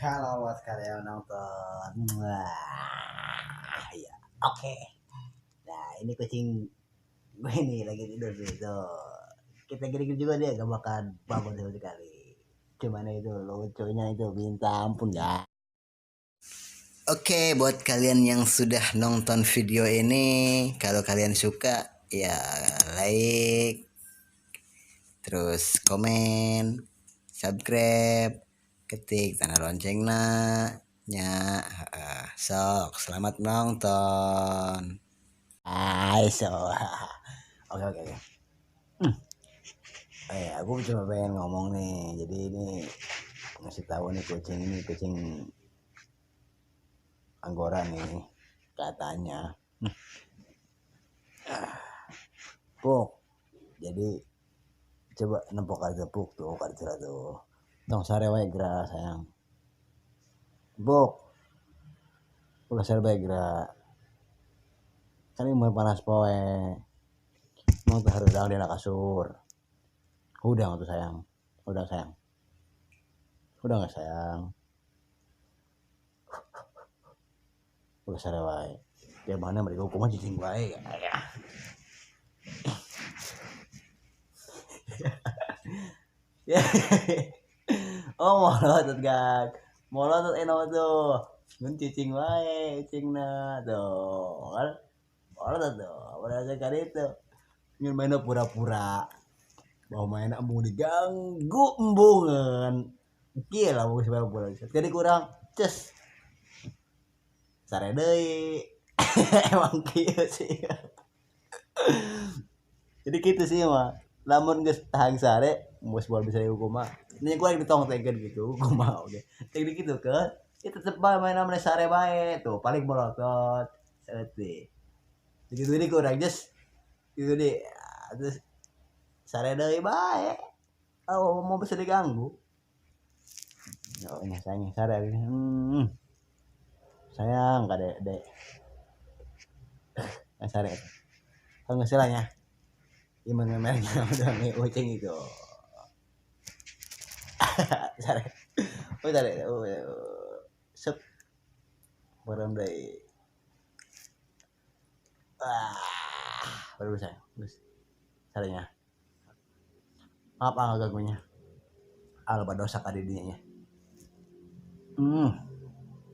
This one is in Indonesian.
Halo buat kalian nonton. Wah, ya. Oke. Nah, ini kucing gue nih lagi tidur tuh. Kita gini-gini juga dia gak bakal bangun sama sekali. Cuman itu lucunya itu minta ampun ya. Oke, buat kalian yang sudah nonton video ini, kalau kalian suka ya like, terus komen, subscribe, ketik tanda lonceng nya. Sok selamat nonton. So oke oke oke. Aku cuma pengen ngomong nih, jadi ini ngasih tahu nih kucing Anggora nih katanya Puk, jadi coba nempok aja Puk tuh kartu tuh tong sare wae gra sayang Puk ulah sare bae gra kan ini mau panas poe mau tuh harus dalam di kasur udah tuh sayang udah nggak sayang ulah sare wae ya mana mereka hukuman cicing wae ya. Ya. Oh molot gak molot enak tuh mun cicing wae cicingna tuh kan molot tuh berasa kali itu ingin main pura-pura mau main embung diganggu embungan gila mau pura-pura jadi kurang ces sare deui emang kieu sih jadi gitu sih mah lamun geus tahang sare mus buat bisa hukum mah ini gua yang ditongtengkeun gitu hukum mah oke teknik gitu kan itu tetep bae main namanya sare bae tuh paling melotot seeutik begitu ini kurang just gitu deh terus sare deui bae oh mau bisa diganggu oh ini sayang sare sayang kadek dek sare kalau nggak salahnya iman memernya udah nih ucing itu sare oh sare sep barang dari baru bisa terus caranya apa ganggunya alba dosa kadidinya